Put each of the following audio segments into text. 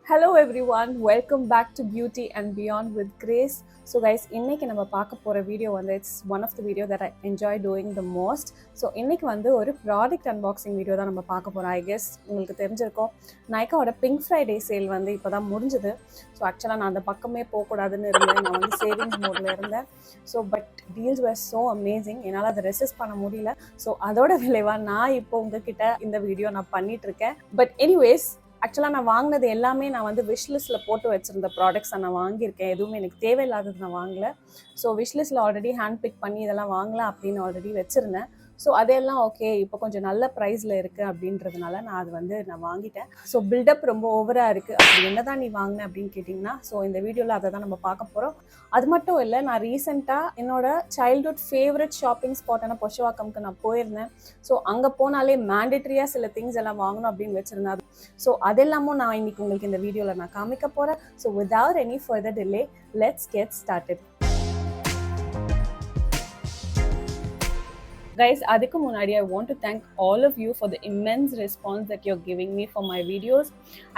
Hello everyone, welcome back to Beauty and Beyond with Grace. So guys, இன்னைக்கு நம்ம பார்க்க போற வீடியோ வந்து it's one of the video that I enjoy doing the most. So இன்னைக்கு வந்து ஒரு product unboxing video தான் நம்ம பார்க்க போகிறோம். ஐ கெஸ் உங்களுக்கு தெரிஞ்சிருக்கோம், நைக்காவோட பிங்க் ஃப்ரைடே சேல் வந்து இப்போ தான் முடிஞ்சுது. ஸோ ஆக்சுவலாக நான் அந்த பக்கமே போகக்கூடாதுன்னு இருந்தேன், நான் வந்து சேவிங்ஸ் மோடில் இருந்தேன். So but deals were so amazing, என்னால் அதை ரெசிஸ்ட் பண்ண முடியல. ஸோ அதோட விளைவாக நான் இப்போ உங்ககிட்ட இந்த வீடியோ நான் பண்ணிட்டு இருக்கேன். பட் எனிவேஸ், ஆக்சுவலாக நான் வாங்கினது எல்லாமே நான் வந்து விஷ்லிஸ்ட்டில் போட்டு வச்சுருந்த ப்ராடக்ட்ஸை நான் வாங்கியிருக்கேன். எதுவுமே எனக்கு தேவையில்லாதது நான் வாங்கலை. ஸோ விஷ்லிஸ்ட்டில் ஆல்ரெடி ஹேண்ட் பிக் பண்ணி இதெல்லாம் வாங்கலாம் அப்படின்னு ஆல்ரெடி வச்சுருந்தேன். ஸோ அதெல்லாம் ஓகே, இப்போ கொஞ்சம் நல்ல ப்ரைஸில் இருக்குது அப்படின்றதுனால நான் அது வந்து நான் வாங்கிட்டேன். ஸோ பில்டப் ரொம்ப ஓவராக இருக்குது. அப்படி என்ன தான் நீ வாங்கினேன் அப்படின்னு கேட்டிங்கன்னா, ஸோ இந்த வீடியோவில் அதை தான் நம்ம பார்க்க போகிறோம். அது மட்டும் இல்லை, நான் ரீசெண்டாக என்னோட சைல்ட்ஹுட் ஃபேவரட் ஷாப்பிங் ஸ்பாட்டான பொஷவாக்கம்க்கு நான் போயிருந்தேன். ஸோ அங்கே போனாலே மேண்டேட்ரியாக சில திங்ஸ் எல்லாம் வாங்கணும் அப்படின்னு வச்சுருந்தேன். ஸோ அதெல்லாமும் நான் இன்னைக்கு உங்களுக்கு இந்த வீடியோவில் நான் காமிக்க போகிறேன். So without any further delay, let's get started. Guys, அதுக்கு முன்னாடி I want to thank all of you for the immense response that you're giving me for my videos.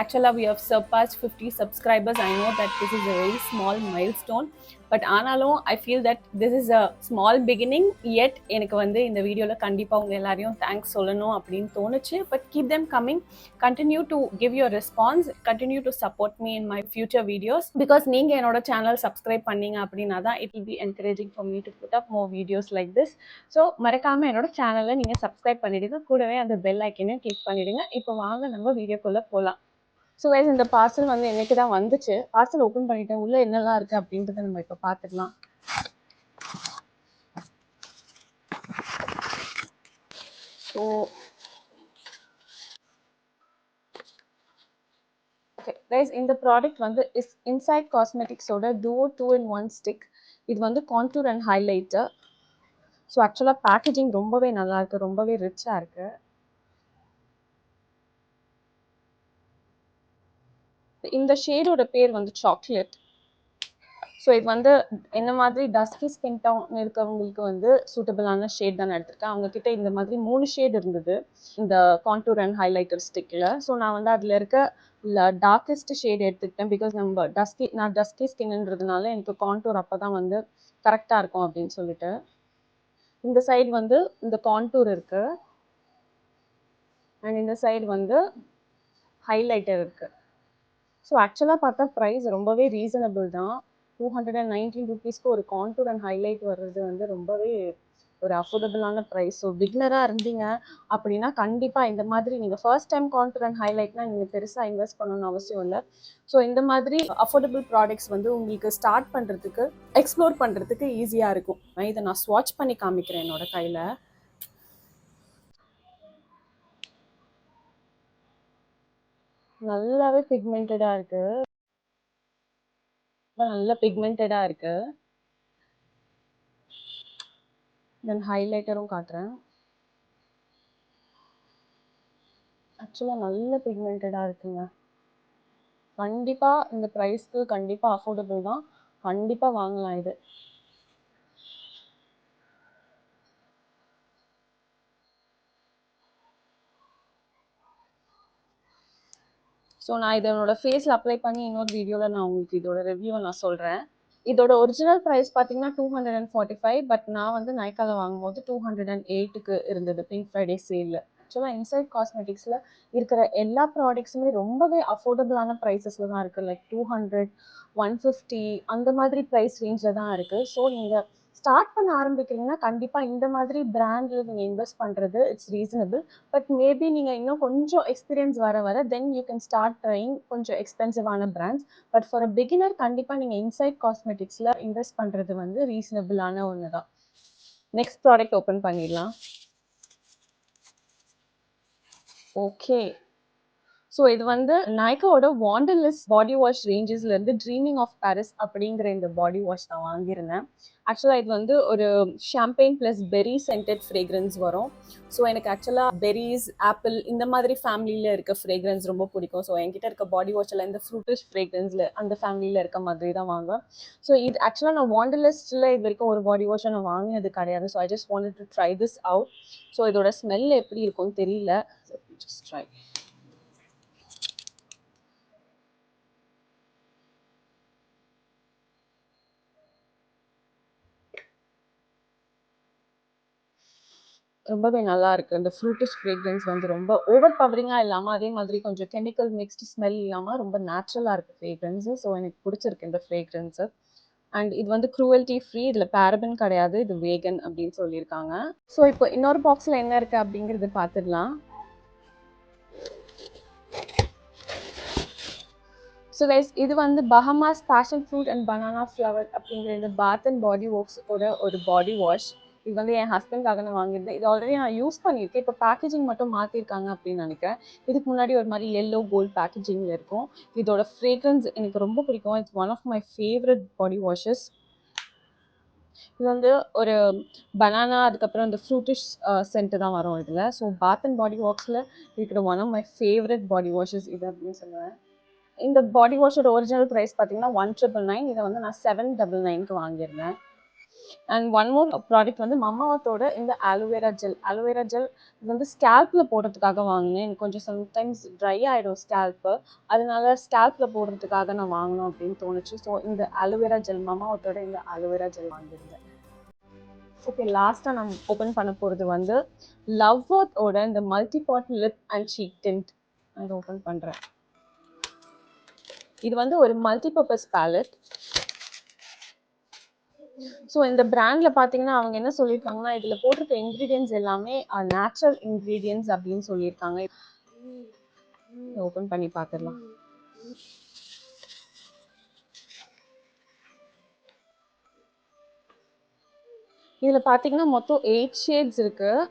Actually, we have surpassed 50 subscribers. I know that this is a very small milestone, but ஆனாலும் I feel that this is a small beginning. Yet எனக்கு வந்து இந்த வீடியோவில் கண்டிப்பாக உங்கள் எல்லாரையும் thanks சொல்லணும் அப்படின்னு தோணுச்சு. But keep them coming. Continue to give your response. Continue to support me in my future videos. Because நீங்கள் என்னோட சேனல் சப்ஸ்கிரைப் பண்ணீங்க அப்படின்னா தான் it will be encouraging for me to put up more videos like this. So மறக்காமல் என்னோட சேனலை நீங்கள் subscribe பண்ணிவிடுங்க, கூடவே அந்த பெல் ஐக்கனையும் கிளிக் பண்ணிவிடுங்க. இப்போ வாங்க நம்ம வீடியோக்குள்ளே போகலாம். ஸோ கைஸ், இந்த பார்சல் வந்து என்னைக்கு தான் வந்துச்சு. பார்சல் ஓப்பன் பண்ணிட்டேன், உள்ளே என்னெல்லாம் இருக்குது அப்படின்றத நம்ம இப்போ பார்த்துக்கலாம். ஸோ ஓகே கைஸ், இந்த ப்ராடக்ட் வந்து இன்சைட் காஸ்மெட்டிக்ஸோட டூவோ 2-in-1 ஸ்டிக். இது வந்து கான்டூர் அண்ட் ஹைலைட்டர். ஸோ ஆக்சுவலாக பேக்கேஜிங் ரொம்பவே நல்லா இருக்குது, ரொம்பவே ரிச்சாக இருக்குது. இந்த ஷேடோட பேர் வந்து சாக்லேட். ஸோ இது வந்து என்ன மாதிரி டஸ்கி ஸ்கின் டோன் இருக்கவங்களுக்கு வந்து சூட்டபிளான ஷேட் தான் எடுத்திருக்கேன். அவங்கக்கிட்ட இந்த மாதிரி 3 ஷேட் இருந்தது இந்த கான்டூர் அண்ட் ஹைலைட்டர் ஸ்டிக்கில். ஸோ நான் வந்து அதில் இருக்க டார்க்கஸ்ட் ஷேட் எடுத்துக்கிட்டேன். பிகாஸ் நம்ம நான் டஸ்கி ஸ்கின்ன்றதுனால எனக்கு கான்டூர் அப்போ தான் வந்து கரெக்டாக இருக்கும் அப்படின்னு சொல்லிட்டு. இந்த சைடு வந்து இந்த கான்டூர் இருக்குது அண்ட் இந்த சைடு வந்து ஹைலைட்டர் இருக்குது. ஸோ ஆக்சுவலாக பார்த்தா ப்ரைஸ் ரொம்பவே ரீசனபிள் தான். 219 ருபீஸ்க்கு ஒரு கான்டூர் அண்ட் ஹைலைட் வர்றது வந்து ரொம்பவே ஒரு அஃபோர்டபுளான ப்ரைஸ். ஸோ பிகினராக இருந்தீங்க அப்படின்னா கண்டிப்பாக இந்த மாதிரி நீங்கள் ஃபர்ஸ்ட் டைம் கான்டூர் அண்ட் ஹைலைட்னா நீங்கள் பெருசாக இன்வெஸ்ட் பண்ணணும்னு அவசியம் இல்லை. ஸோ இந்த மாதிரி அஃபோர்டபுள் ப்ராடக்ட்ஸ் வந்து உங்களுக்கு ஸ்டார்ட் பண்ணுறதுக்கு, எக்ஸ்ப்ளோர் பண்ணுறதுக்கு ஈஸியாக இருக்கும். இதை நான் ஸ்வாட்ச் பண்ணி காமிக்கிறேன் என்னோட கையில். நல்லாவே பிக்மெண்டடாக இருக்குது, நல்ல பிக்மெண்டடாக இருக்குது. தென் ஹைலைட்டரும் காட்டுறேன். ஆக்சுவலாக நல்ல பிக்மெண்டடாக இருக்குங்க. கண்டிப்பாக இந்த ப்ரைஸ்க்கு கண்டிப்பாக அஃபோர்டபுள் தான், கண்டிப்பாக வாங்கலாம் இது. ஸோ நான் இதை என்னோட ஃபேஸில் அப்ளை பண்ணி இன்னொரு வீடியோவில் நான் உங்களுக்கு இதோட ரிவ்யூவை நான் சொல்கிறேன். இதோட ஒரிஜினல் ப்ரைஸ் பார்த்தீங்கன்னா 245. பட் நான் வந்து நைக்காவில் வாங்கும்போது 208க்கு இருந்தது பிங்க் ஃப்ரைடே சேலில். ஆக்சுவலாக இன்சைட் காஸ்மெட்டிக்ஸில் இருக்கிற எல்லா ப்ராடக்ட்ஸுமே ரொம்பவே அஃபோர்டபுளான ப்ரைஸஸில் தான் இருக்குது. லைக் 200, 150 அந்த மாதிரி ப்ரைஸ் ரேஞ்சில் தான் இருக்குது. ஸோ நீங்கள் ஸ்டார்ட் பண்ண ஆரம்பிக்கிறீங்கன்னா கண்டிப்பாக இந்த மாதிரி பிராண்டில் நீங்கள் இன்வெஸ்ட் பண்ணுறது இட்ஸ் ரீசனபிள். பட் மேபி நீங்கள் இன்னும் கொஞ்சம் எக்ஸ்பீரியன்ஸ் வர then you can start trying கொஞ்சம் எக்ஸ்பென்சிவான brands. But for a beginner கண்டிப்பாக நீங்கள் இன்சைட் காஸ்மெட்டிக்ஸில் இன்வெஸ்ட் பண்ணுறது வந்து ரீசனபிளான ஒன்று தான். நெக்ஸ்ட் ப்ராடக்ட் ஓப்பன் பண்ணிடலாம். ஓகே, ஸோ இது வந்து நைக்காவோட வாண்டர்லிஸ்ட் பாடி வாஷ் ரேஞ்சஸ்லேருந்து ட்ரீமிங் ஆஃப் பாரிஸ் அப்படிங்கிற இந்த பாடி வாஷ் நான் வாங்கியிருந்தேன். ஆக்சுவலாக இது வந்து ஒரு ஷாம்பெயின் ப்ளஸ் பெரி சென்டட் ஃப்ரேக்ரன்ஸ் வரும். ஸோ எனக்கு ஆக்சுவலாக பெரிஸ், ஆப்பிள் இந்த மாதிரி ஃபேமிலியில் இருக்க ஃப்ரேக்ரன்ஸ் ரொம்ப பிடிக்கும். ஸோ என்கிட்ட இருக்க பாடி வாஷில் இந்த ஃப்ரூட்டிஷ் ஃப்ரேக்ரன்ஸில் அந்த ஃபேமிலியில் இருக்க மாதிரி தான் வாங்குவேன். ஸோ இது ஆக்சுவலாக நான் வாண்டர்லிஸ்ட்டில் இது வரைக்கும் ஒரு பாடி வாஷை நான் வாங்கினது கிடையாது. So I just wanted to try this out. So இதோட ஸ்மெல் எப்படி இருக்கும்னு தெரியல. Just try. ரொம்பவே நல்லா இருக்கு. இந்த ஃப்ரூட்டிஷ் ஃப்ரேக்ரன்ஸ் வந்து ரொம்ப ஓவர் பவரிங்கா இல்லாம, அதே மாதிரி கொஞ்சம் கெமிக்கல் மிக்ஸ்டு ஸ்மெல் இல்லாம ரொம்ப நேச்சுரலா இருக்கு ஃப்ரேக்ரன்ஸ். ஸோ எனக்கு பிடிச்சிருக்கு இந்த ஃப்ரேக்ரன்ஸ். அண்ட் இது வந்து க்ரூவல்டி ஃப்ரீ, இதுல பேரபன் கிடையாது, இது வேகன் அப்படின்னு சொல்லியிருக்காங்க. ஸோ இப்போ இன்னொரு பாக்ஸ்ல என்ன இருக்கு அப்படிங்கறது பார்த்துடலாம். ஸோ கைஸ், இது வந்து Bahamas passion fruit and banana flower அப்படிங்கிற இந்த பாத் அண்ட் பாடி ஒர்க்ஸோட ஒரு பாடி வாஷ். இது வந்து என் ஹஸ்பண்ட்காக நான் வாங்கியிருந்தேன். இது ஆல்ரெடி நான் யூஸ் பண்ணியிருக்கேன். இப்போ பேக்கேஜிங் மட்டும் மாற்றிருக்காங்க அப்படின்னு நினைக்கிறேன். இதுக்கு முன்னாடி ஒரு மாதிரி எல்லோ கோல்ட் பேக்கேஜிங்கில் இருக்கும். இதோட ஃப்ரேக்ரன்ஸ் எனக்கு ரொம்ப பிடிக்கும். It's one of my favourite body washes. இது வந்து ஒரு பனானா, அதுக்கப்புறம் இந்த ஃப்ரூட்டிஷ் சென்ட்டு தான் வரும் இதில். ஸோ பாத் அண்ட் பாடி ஒர்க்ஸில் இருக்கிற one of my favourite body washes இது அப்படின்னு சொல்லுவேன். இந்த பாடி வாஷோட ஒரிஜினல் ப்ரைஸ் பார்த்தீங்கன்னா 1999. இதை வந்து நான் 799க்கு வாங்கியிருந்தேன். அண்ட் ஒன் மோர் ப்ராடக்ட் வந்து மம்மாவத்தோட இந்த அலோவேரா ஜெல். அலோவேரா ஜெல் இது வந்து ஸ்கேல்பில் போடுறதுக்காக வாங்கினேன். எனக்கு கொஞ்சம் சம்டைம்ஸ் ட்ரை ஆகிடும் ஸ்கேல்ப்பு, அதனால ஸ்கேல்பில் போடுறதுக்காக நான் வாங்கணும் அப்படின்னு தோணுச்சு. ஸோ இந்த அலோவேரா ஜெல், மம்மாவத்தோட இந்த அலோவேரா ஜெல் வாங்கியிருந்தேன். ஓகே, லாஸ்ட்டாக நம்ம ஓப்பன் பண்ண போகிறது வந்து லவ்வர்த்தோட இந்த மல்டிபாட் லிப் அண்ட் சீக் டிண்ட். அதை ஓப்பன் பண்ணுறேன். இது வந்து ஒரு மல்டிபர்பஸ் பேலட். ஸோ இந்த பிராண்டில் பார்த்தீங்கன்னா அவங்க என்ன சொல்லியிருக்காங்கன்னா, இதில் போட்டிருக்க இன்க்ரீடியன்ஸ் எல்லாமே நேச்சுரல் இன்க்ரீடியன்ஸ் அப்படின்னு சொல்லியிருக்காங்க. ஓப்பன் பண்ணி பார்த்துடலாம். இதில் பார்த்தீங்கன்னா மொத்தம் 8 ஷேட்ஸ் இருக்குது.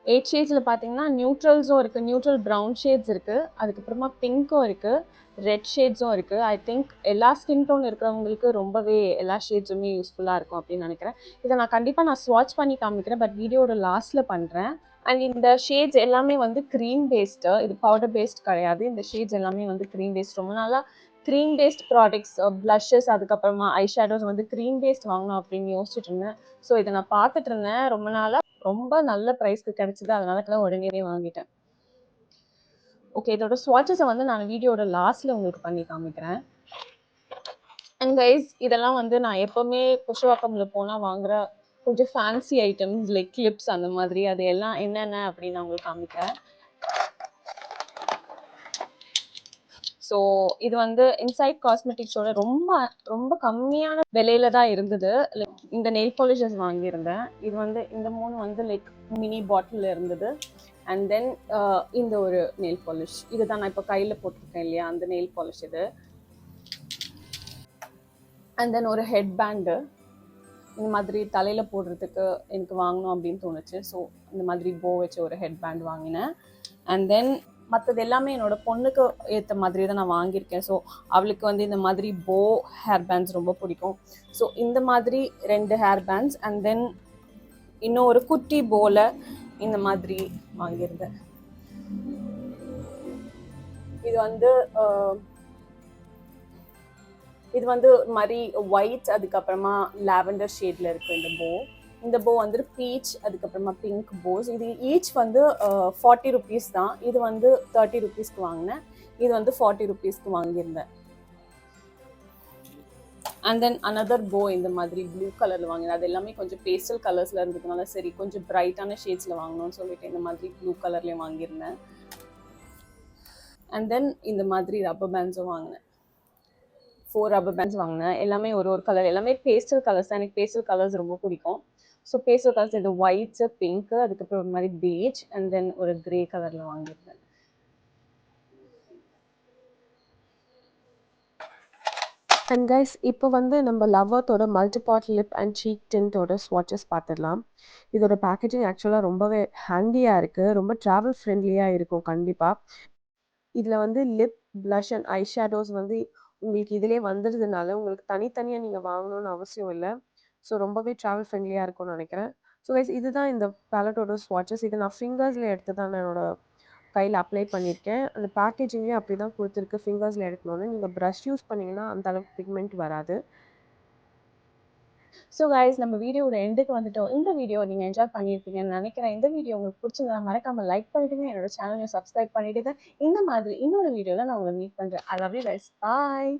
8 ஷேட்ஸில் பார்த்தீங்கன்னா நியூட்ரல்ஸும் இருக்குது, நியூட்ரல் ப்ரௌன் ஷேட்ஸ் இருக்குது, அதுக்கப்புறமா பிங்க்கும் இருக்குது, ரெட் ஷேட்ஸும் இருக்குது. ஐ திங்க் எல்லா ஸ்கின் டோன் இருக்கிறவங்களுக்கு ரொம்பவே எல்லா ஷேட்ஸுமே யூஸ்ஃபுல்லாக இருக்கும் அப்படின்னு நினைக்கிறேன். இதை நான் கண்டிப்பாக ஸ்வாட்ச் பண்ணி காமிக்கிறேன், பட் வீடியோட லாஸ்ட்டில் பண்ணுறேன். அண்ட் இந்த ஷேட்ஸ் எல்லாமே வந்து க்ரீம் பேஸ்டு, இது பவுடர் பேஸ்ட் கிடையாது. இந்த ஷேட்ஸ் எல்லாமே வந்து க்ரீம் பேஸ்ட். ரொம்ப நாளாக க்ரீம் பேஸ்ட் ப்ராடக்ட்ஸ், ப்ளஷஸ், அதுக்கப்புறமா ஐ ஷேடோஸ் வந்து க்ரீம் பேஸ்ட் வாங்கணும் அப்படின்னு யோசிச்சுட்டு இருந்தேன். ஸோ இதை நான் பார்த்துட்டு இருந்தேன் ரொம்ப நாளாக, ரொம்ப நல்ல ப்ரைஸ்க்கு கிடைச்சிது, அதனால உடனே வாங்கிட்டேன். ஓகே, இதோட ஸ்வாட்சஸை வந்து நான் வீடியோட லாஸ்ட்டில் உங்களுக்கு பண்ணி காமிக்கிறேன். அண்ட் கைஸ், இதெல்லாம் வந்து நான் எப்போவுமே புஷ்வாக்கமில் போனால் வாங்குகிற கொஞ்சம் ஃபேன்சி ஐட்டம்ஸ் லைக் கிளிப்ஸ் அந்த மாதிரி. அது எல்லாம் என்னென்ன அப்படின்னு நான் உங்களுக்கு காமிக்கிறேன். ஸோ இது வந்து இன்சைட் காஸ்மெட்டிக்ஸோட ரொம்ப ரொம்ப கம்மியான விலையில தான் இருந்தது. லைக் இந்த நெயில் பாலிஷஸ் வாங்கியிருந்தேன். இது வந்து இந்த 3 வந்து லைக் மினி பாட்டில் இருந்தது. அண்ட் தென் இந்த ஒரு நெயில் பாலிஷ், இதுதான் நான் இப்போ கையில் போட்டிருக்கேன் இல்லையா, அந்த நெயில் பாலிஷ் இது. அண்ட் தென் ஒரு ஹெட் பேண்டு, இந்த மாதிரி தலையில் போடுறதுக்கு எனக்கு வாங்கணும் அப்படின்னு தோணுச்சு. ஸோ இந்த மாதிரி போ வச்சு ஒரு ஹெட் பேண்ட் வாங்கினேன். அண்ட் தென் மற்றது எல்லாமே என்னோட பொண்ணுக்கு ஏற்ற மாதிரி தான் நான் வாங்கியிருக்கேன். ஸோ அவளுக்கு வந்து இந்த மாதிரி போ ஹேர் பேண்ட்ஸ் ரொம்ப பிடிக்கும். ஸோ இந்த மாதிரி 2 ஹேர் பேண்ட்ஸ் அண்ட் தென் இன்னும் ஒரு குட்டி போல இந்த மாதிரி வாங்கியிருந்தேன். இது வந்து மாதிரி ஒயிட், அதுக்கப்புறமா லாவெண்டர் ஷேட்ல இருக்கும் இந்த போ. இந்த போ வந்து பீச், அதுக்கப்புறமா பிங்க் போஸ். இது ஈச் வந்து 40 rupees தான். இது வந்து 30 rupeesக்கு வாங்கினேன். இது வந்து 40 rupeesக்கு வாங்கியிருந்தேன். அண்ட் தென் அனதர் போ இந்த மாதிரி ப்ளூ கலரில் வாங்கினேன். அது எல்லாமே கொஞ்சம் பேஸ்டல் கலர்ஸில் இருந்ததுனால சரி கொஞ்சம் பிரைட்டான ஷேட்ஸில் வாங்கணும்னு சொல்லிட்டு இந்த மாதிரி ப்ளூ கலர்லேயும் வாங்கியிருந்தேன். அண்ட் தென் இந்த மாதிரி ரப்பர் பேண்ட்ஸும் வாங்கினேன். 4 ரப்பர் பேண்ட்ஸ் வாங்கினேன். எல்லாமே ஒரு கலர், எல்லாமே பேஸ்டல் கலர்ஸ் தான். எனக்கு பேஸ்டல் கலர்ஸ் ரொம்ப பிடிக்கும். ஸோ பேஸ்டல் கலர்ஸ் இது ஒயிட்ஸு, பிங்க்கு, அதுக்கப்புறம் ஒரு மாதிரி பீச் அண்ட் தென் ஒரு கிரே கலரில் வாங்கியிருந்தேன். அண்ட் கைஸ், இப்போ வந்து நம்ம லவ்வர்த்தோட மல்டிபாட் லிப் அண்ட் சீக் டிண்டோட ஸ்வாட்சஸ் பார்த்துடலாம். இதோட பேக்கேஜிங் ஆக்சுவலாக ரொம்பவே ஹேண்டியாக இருக்குது, ரொம்ப ட்ராவல் ஃப்ரெண்ட்லியாக இருக்கும் கண்டிப்பாக. இதில் வந்து lip, blush and eye shadows வந்து உங்களுக்கு இதிலே வந்துடுறதுனால உங்களுக்கு தனித்தனியாக நீங்கள் வாங்கணும்னு அவசியம் இல்லை. ஸோ ரொம்பவே ட்ராவல் ஃப்ரெண்ட்லியாக இருக்கும்னு நினைக்கிறேன். ஸோ கைஸ், இதுதான் இந்த பேலட்டோட ஸ்வாட்சஸ். இதை நான் ஃபிங்கர்ஸில் எடுத்து தான் நான் என்னோடய கையில் அப்ளை பண்ணியிருக்கேன். அந்த பேக்கேஜிங்கே அப்படி தான் கொடுத்துருக்கு, ஃபிங்கர்ஸில் எடுக்கணும்னு. நீங்கள் ப்ரஷ் யூஸ் பண்ணிங்கன்னா அந்த அளவுக்கு பிக்மெண்ட் வராது. ஸோ கைஸ், நம்ம வீடியோட எண்டுக்கு வந்துட்டோம். இந்த வீடியோ நீங்கள் என்ஜாய் பண்ணியிருப்பீங்கன்னு நினைக்கிறேன். இந்த வீடியோ உங்களுக்கு பிடிச்சிருந்தா மறக்காமல் லைக் பண்ணிவிடுங்க, என்னோட சேனலை சப்ஸ்கிரைப் பண்ணிவிடுங்க. இந்த மாதிரி இன்னொரு வீடியோவில் நான் உங்களை மீட் பண்ணுறேன். I love you guys, bye.